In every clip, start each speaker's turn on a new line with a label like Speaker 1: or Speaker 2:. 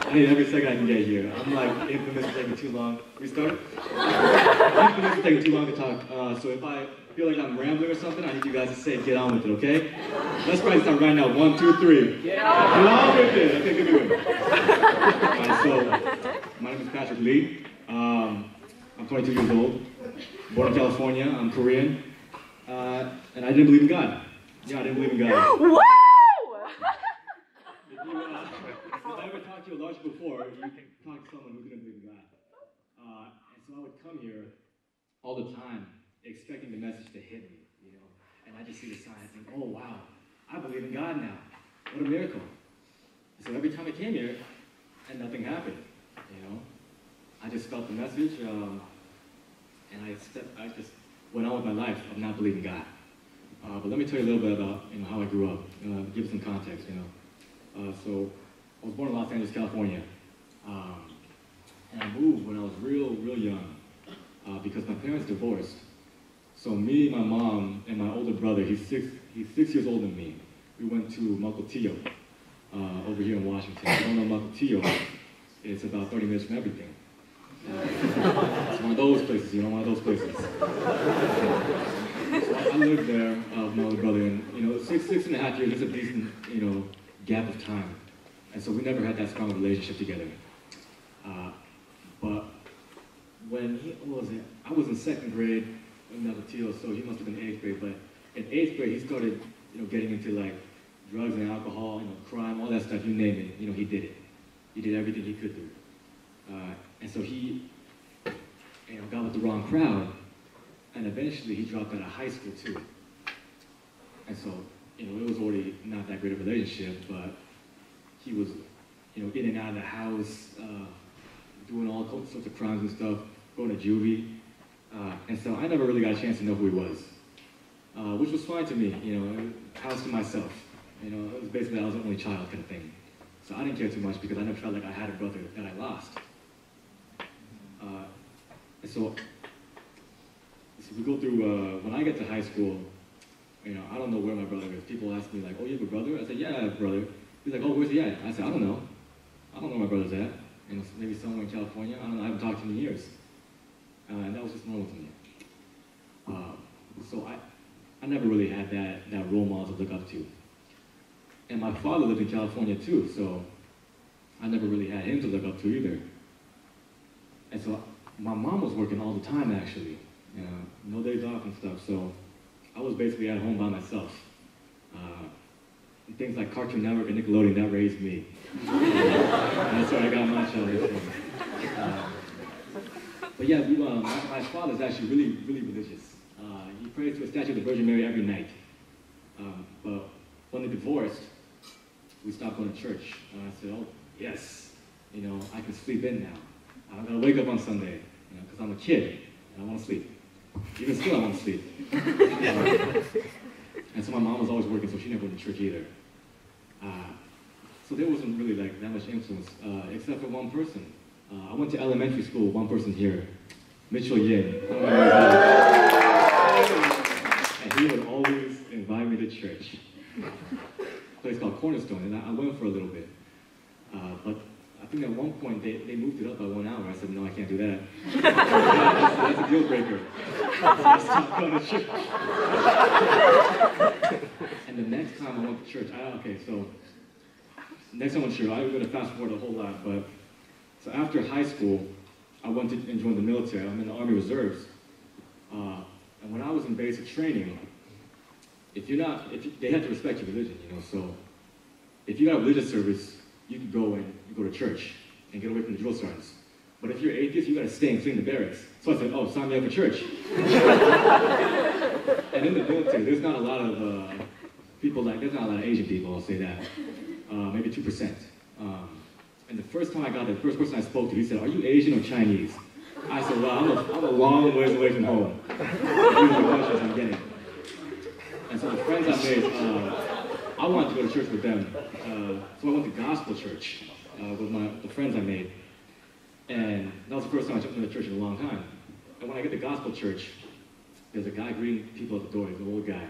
Speaker 1: I need every second I can get here. I'm like infamous for taking too long. Restart? Infamous for taking too long to talk. So if I feel like I'm rambling or something, I need you guys to say, get on with it, okay? Let's try this out right now. 1, 2, 3. Get on with it. Okay, good. Alright, so my name is Patrick Lee. I'm 22 years old. Born in California. I'm Korean. And I didn't believe in God. Yeah, I didn't believe in God.
Speaker 2: Woo!
Speaker 1: If I ever talked to you large before, you can talk to someone who didn't believe in God. And so I would come here all the time, expecting the message to hit me, you know. And I just see the sign and think, oh wow, I believe in God now. What a miracle. So every time I came here, and nothing happened, you know. I just felt the message, and I just went on with my life of not believing God. But let me tell you a little bit about how I grew up, give you some context, So I was born in Los Angeles, California, and I moved when I was real young because my parents divorced. So me, my mom, and my older brother, he's 6 years older than me. We went to Mukilteo over here in Washington. If you don't know Mukilteo, it's about 30 minutes from everything. It's one of those places, one of those places. So I lived there with my older brother, and six and a half years is a decent, gap of time. And so we never had that strong relationship together. But when I was in 2nd grade in Mukilteo, so he must have been 8th grade, but in 8th grade he started, getting into like drugs and alcohol, crime, all that stuff, you name it, he did it. He did everything he could do. And so he, got with the wrong crowd, and eventually he dropped out of high school too. And so, it was already not that great a relationship, but he was, in and out of the house, doing all sorts of crimes and stuff, going to juvie. And so I never really got a chance to know who he was, which was fine to me, house to myself. It was basically I was the only child kind of thing. So I didn't care too much because I never felt like I had a brother that I lost. And so we go through, when I get to high school, I don't know where my brother is. People ask me like, oh, you have a brother? I said, yeah, I have a brother. He's like, oh, where's he at? I said, I don't know. I don't know where my brother's at. Maybe somewhere in California. I don't know, I haven't talked to him in years. And that was just normal to me. So I never really had that role model to look up to. And my father lived in California too, so I never really had him to look up to either. And so my mom was working all the time actually, no days off and stuff, so I was basically at home by myself. Things like Cartoon Network and Nickelodeon, that raised me. And that's where I got my childhood from. But yeah, my father's actually really religious. He prays to a statue of the Virgin Mary every night. But when they divorced, we stopped going to church. I said, oh, yes, I can sleep in now. I don't gotta wake up on Sunday, because I'm a kid, and I want to sleep. Even still, I want to sleep. And so my mom was always working, so she never went to church either. So there wasn't really like that much influence, except for one person. I went to elementary school, one person here, Mitchell Yin. And he would always invite me to church. A place called Cornerstone, and I went for a little bit. But I think at one point they moved it up by 1 hour. I said, no, I can't do that. That's a deal breaker. So I stopped going to church. And the next time I went to church, next time I went to church, I'm going to fast forward a whole lot, but so after high school, I went to join the military. I'm in the Army Reserves. And when I was in basic training, they had to respect your religion, so if you got a religious service, you could go to church and get away from the drill sergeants. But if you're atheist, you gotta stay and clean the barracks. So I said, oh, sign me up for church. And in the military, there's not a lot of there's not a lot of Asian people, I'll say that. Maybe 2%. And the first time I got there, the first person I spoke to, he said, are you Asian or Chinese? I said, well, I'm a long ways away from home. These are the questions I'm getting. And so the friends I made, I wanted to go to church with them. So I went to gospel church with the friends I made. And that was the first time I jumped into church in a long time. And when I get to gospel church, there's a guy greeting people at the door. He's an old guy.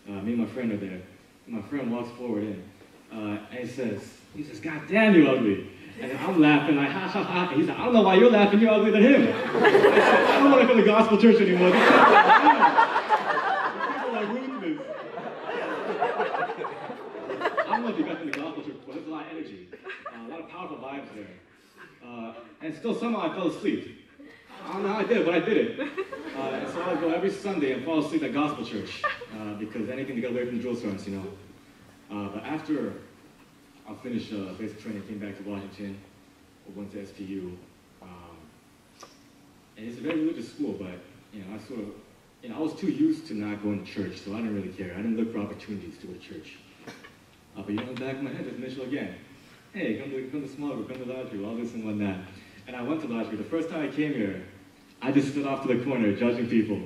Speaker 1: Me and my friend are there. And my friend walks forward in, and he says, God damn, you ugly. And I'm laughing like, ha, ha, ha. And he's like, I don't know why you're laughing, you're uglier than him. I said, I don't want to go to gospel church anymore. These people are ruthless. I don't know if you got to the gospel church before. There's a lot of energy, a lot of powerful vibes there. And still somehow I fell asleep. I don't know how I did it, but I did it. And so I would go every Sunday and fall asleep at gospel church because anything to get away from the drill sergeants, you know. But after I finished basic training, came back to Washington, went to SPU. And it's a very religious school, but you know, I was too used to not going to church, so I didn't really care. I didn't look for opportunities to go to church. But you know, in the back of my head, there's Mitchell again. Hey, come to small group, come to large group, all this and whatnot. And I went to large group. The first time I came here, I just stood off to the corner judging people.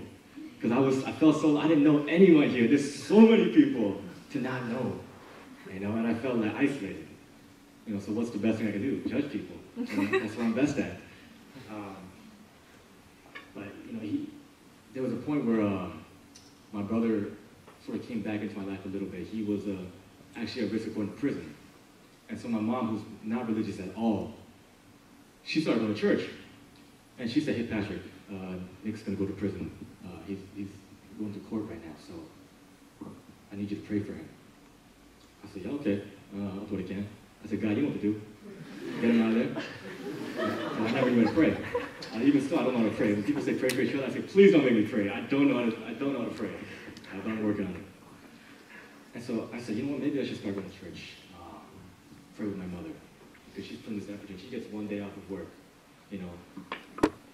Speaker 1: Because I felt so, I didn't know anyone here. There's so many people to not know. You know, and I felt like isolated. You know, so what's the best thing I can do? Judge people. You know, that's what I'm best at. But, you know, there was a point where my brother sort of came back into my life a little bit. He was actually at risk of going to prison. And so my mom, who's not religious at all, she started going to church. And she said, hey, Patrick, Nick's going to go to prison. He's going to court right now, so I need you to pray for him. I said, yeah, okay, I'll do what I can. I said, God, you know what to do. Get him out of there. And I never knew how to pray. Even still, I don't know how to pray. When people say pray for each other, I say, please don't make me pray. I don't know how to pray. I'm working on it. And so I said, you know what, maybe I should start going to church. Pray with my mother. Because she's putting this effort in. She gets one day off of work, you know.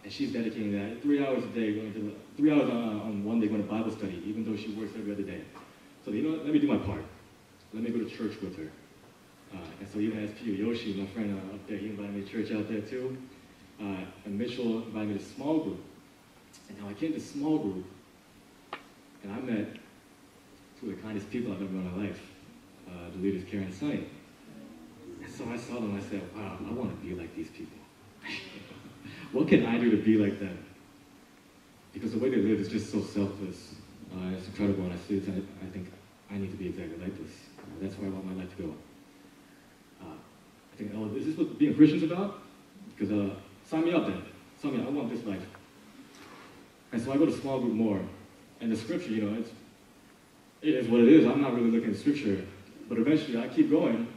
Speaker 1: And she's dedicating that 3 hours a day, 3 hours on one day going to Bible study, even though she works every other day. So, you know what, let me do my part. Let me go to church with her. And so even as SPU, Yoshi, my friend up there, he invited me to church out there too. And Mitchell invited me to small group. And now I came to small group, and I met two of the kindest people I've ever met in my life. The leaders, Karen and Sonny. And so I saw them, I said, wow, I want to be like these people. What can I do to be like them? Because the way they live is just so selfless. It's incredible, and I see this, and I think I need to be exactly like this. That's where I want my life to go. I think, oh, is this what being a Christian's about? Because sign me up then. Sign me up. I want this life. And so I go to small group more. And the scripture, you know, it is what it is. I'm not really looking at scripture. But eventually I keep going,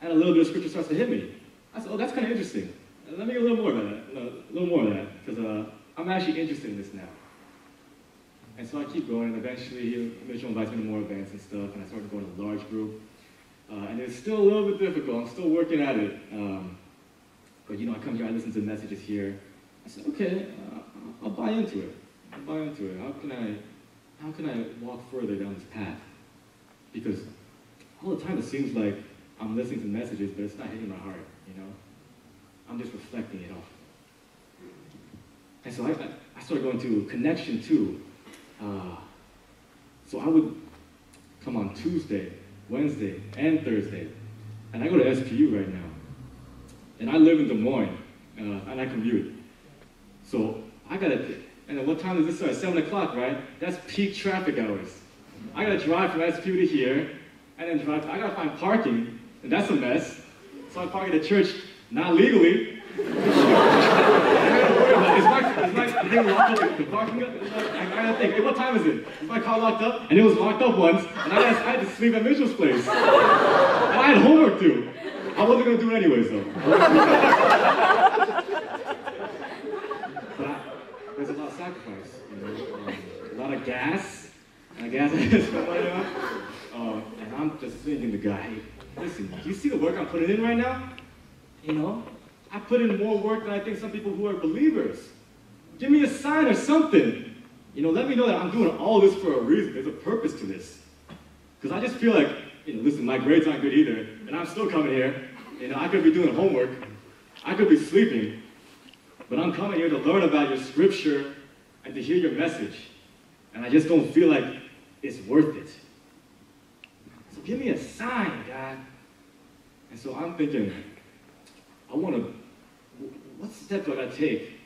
Speaker 1: and a little bit of scripture starts to hit me. I said, oh, that's kind of interesting. Let me get a little more of that. A little more of that. Because I'm actually interested in this now. And so I keep going, and eventually Mitchell invites me to more events and stuff, and I started going to a large group. And it's still a little bit difficult. I'm still working at it. But you know, I come here, I listen to the messages here. I said, okay, I'll buy into it. I'll buy into it. How can I walk further down this path? Because all the time it seems like I'm listening to messages, but it's not hitting my heart, you know? I'm just reflecting it off. And so I started going to Connection 2. So I would come on Tuesday, Wednesday, and Thursday. And I go to SPU right now. And I live in Des Moines, and I commute. So I gotta, and then what time does this start? 7 o'clock, right? That's peak traffic hours. I gotta drive from SPU to here, and then I gotta find parking, and that's a mess. So I park at the church, not legally. Is they locked up the parking lot? I gotta think, hey, what time is it? Is my car locked up? And it was locked up once, and I had to sleep at Mitchell's place. And I had homework too. I wasn't gonna do it anyways though. But there's a lot of sacrifice, you know, a lot of gas, and gas I just spent right now. And I'm just thinking to God, hey, listen, you see the work I'm putting in right now? You know, I put in more work than I think some people who are believers. Give me a sign or something. You know, let me know that I'm doing all this for a reason. There's a purpose to this. Because I just feel like, you know, listen, my grades aren't good either, and I'm still coming here. You know, I could be doing homework. I could be sleeping. But I'm coming here to learn about your scripture and to hear your message. And I just don't feel like it's worth it. So give me a sign, God. And so I'm thinking, what step do I gotta take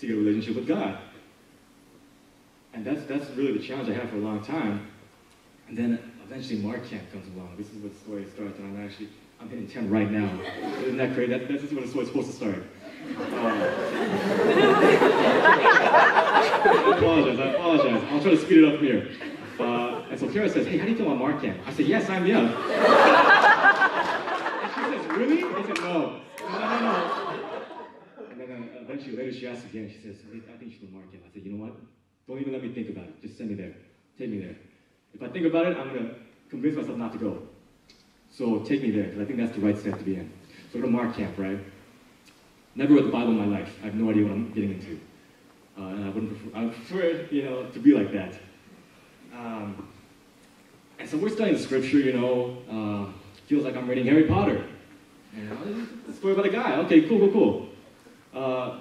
Speaker 1: to get a relationship with God? And that's really the challenge I had for a long time. And then eventually Mark Camp comes along. This is what the story starts, and I'm hitting 10 right now. Isn't that crazy? This is what the story's supposed to start. I apologize. I'll try to speed it up here. And so Kara says, hey, how do you feel about Mark Camp? I said, yeah, sign me up. And she says, really? I said, no. And then eventually later she asks again, she says, hey, I think you should go Mark Camp. I said, you know what? Don't even let me think about it. Just send me there. Take me there. If I think about it, I'm going to convince myself not to go. So take me there, because I think that's the right step to be in. So I go to Mark Camp, right? Never read the Bible in my life. I have no idea what I'm getting into. And I prefer it, to be like that. And so we're studying the scripture, feels like I'm reading Harry Potter. And it's a story about a guy. Okay, cool. I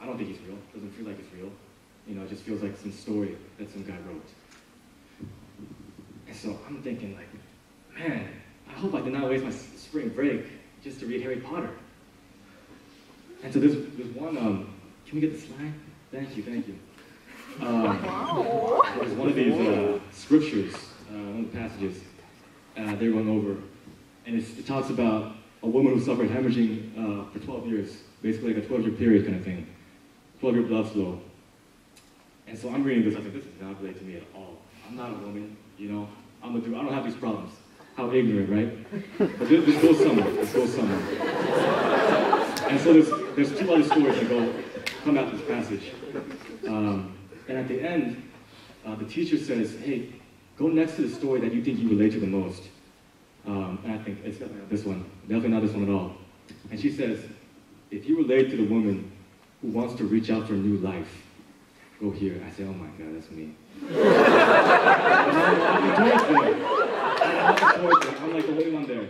Speaker 1: don't think he's real. Doesn't feel like it's real. It just feels like some story that some guy wrote. And so I'm thinking like, man, I hope I did not waste my spring break just to read Harry Potter. And so there's one, can we get the slide? Thank you. There's one of these scriptures, one of the passages they're going over, and it talks about a woman who suffered hemorrhaging for 12 years, basically like a 12-year period kind of thing, 12-year blood flow. And so I'm reading this, I think this does not relate to me at all. I'm not a woman, I'm a dude, I don't have these problems. How ignorant, right? But this goes somewhere. And so there's two other stories that come out this passage. And at the end, the teacher says, hey, go next to the story that you think you relate to the most. And I think it's definitely not this one. Definitely not this one at all. And she says, if you relate to the woman who wants to reach out for a new life, go here. I say, oh my God, that's me. I'm like the only one there.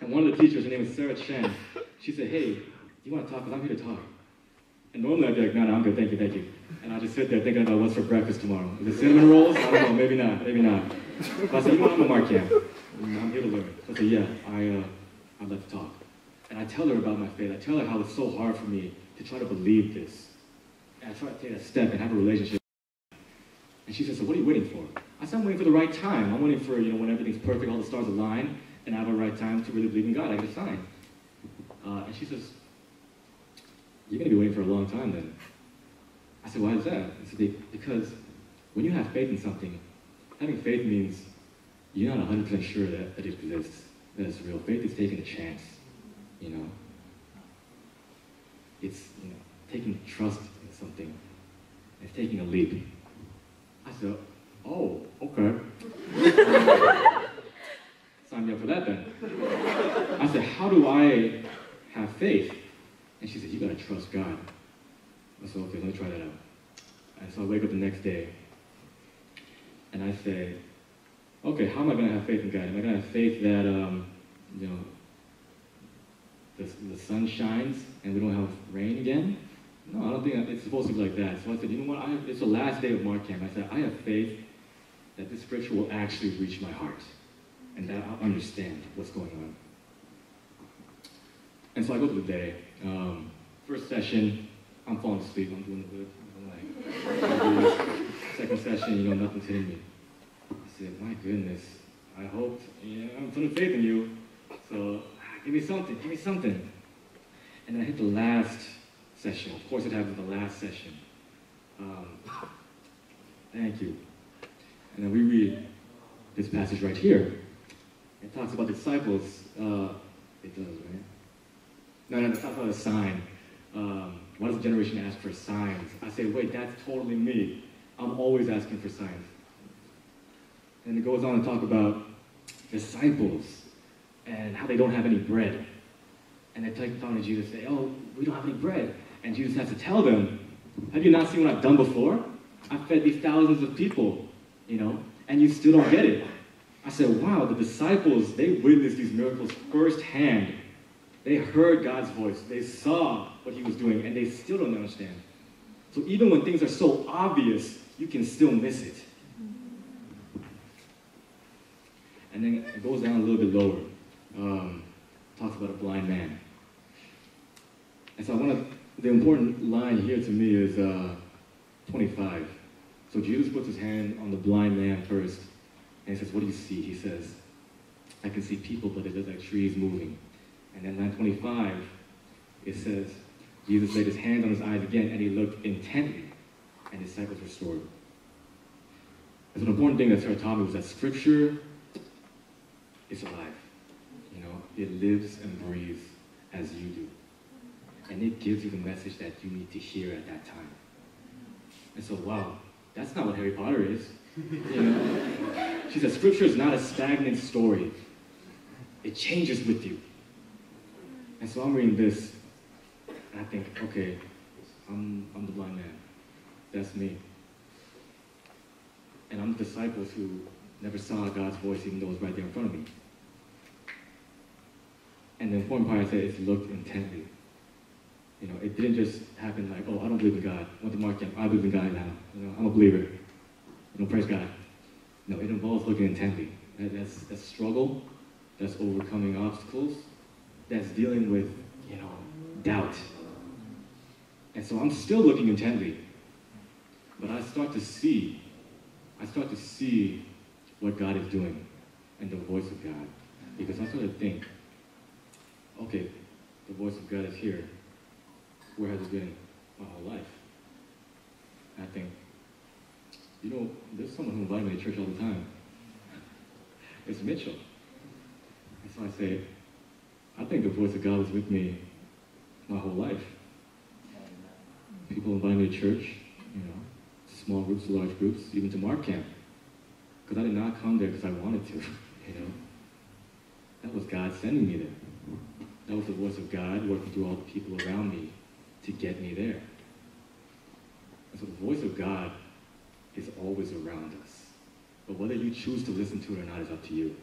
Speaker 1: And one of the teachers, her name is Sarah Chen, she said, hey, you want to talk? Because I'm here to talk. And normally I'd be like, no, I'm good, thank you. And I'll just sit there thinking about what's for breakfast tomorrow. Is it cinnamon rolls? I don't know, maybe not. But I said, I'm a Mark Camp. I'm here to learn. So I said, yeah, I'd like to talk. And I tell her about my faith. I tell her how it's so hard for me to try to believe this. And I try to take that step and have a relationship. And she says, so what are you waiting for? I said, I'm waiting for the right time. I'm waiting for, when everything's perfect, all the stars align, and I have a right time to really believe in God. I get a sign. And she says, you're going to be waiting for a long time then. I said, why is that? I said, because when you have faith in something, having faith means you're not 100% sure that it exists, that it's real. Faith is taking a chance, It's, taking trust in something. It's taking a leap. I said, oh, okay. Sign me up for that then. I said, how do I have faith? And she said, you gotta trust God. I said, okay, let me try that out. And so I wake up the next day, and I say, okay, how am I gonna have faith in God? Am I gonna have faith that, the sun shines and we don't have rain again? No, I don't think it's supposed to be like that. So I said, you know what, it's the last day of Mark Camp. I said, I have faith that this scripture will actually reach my heart and that I'll understand what's going on. And so I go through the day. First session, I'm falling asleep, I'm doing good. I'm like, second session, nothing's hitting me. I said, my goodness, I hoped, I'm putting faith in you, so give me something. And then I hit the last session. Of course it happens the last session. Thank you. And then we read this passage right here. It talks about disciples. It does, right? No, it talks about a sign. Why does the generation ask for signs? I say, wait, that's totally me. I'm always asking for signs. And it goes on to talk about disciples and how they don't have any bread. And they take down to Jesus and say, oh, we don't have any bread. And Jesus has to tell them, have you not seen what I've done before? I've fed these thousands of people, and you still don't get it. I said, wow, the disciples, they witnessed these miracles firsthand. They heard God's voice. They saw what he was doing, and they still don't understand. So even when things are so obvious, you can still miss it. And then it goes down a little bit lower. Talks about a blind man. And so the important line here to me is 25. So Jesus puts his hand on the blind man first, And he says, what do you see? He says, I can see people, but it looks like trees moving. And then 9:25, it says, Jesus laid his hands on his eyes again, and he looked intently, and his sight was restored. And so an important thing that Sarah taught me was that Scripture is alive. You know, it lives and breathes as you do. And it gives you the message that you need to hear at that time. And so, wow, that's not what Harry Potter is. You know? She said, Scripture is not a stagnant story. It changes with you. And so I'm reading this, and I think, okay, I'm the blind man. That's me. And I'm the disciples who never saw God's voice even though it was right there in front of me. And the important part I said is looked intently. You know, it didn't just happen like, oh, I don't believe in God. I went to Mark Camp, I believe in God now. You know, I'm a believer. You know, praise God. No, it involves looking intently. That's struggle. That's overcoming obstacles. That's dealing with, you know, doubt. And so I'm still looking intently. But I start to see what God is doing and the voice of God. Because I start to think, okay, the voice of God is here. Where has it been my whole life? And I think, you know, there's someone who invited me to church all the time. It's Mitchell. And so I say, I think the voice of God was with me my whole life. People invite me to church, you know, small groups, large groups, even to Mark Camp. Because I did not come there because I wanted to, you know. That was God sending me there. That was the voice of God working through all the people around me to get me there. And so the voice of God is always around us. But whether you choose to listen to it or not is up to you.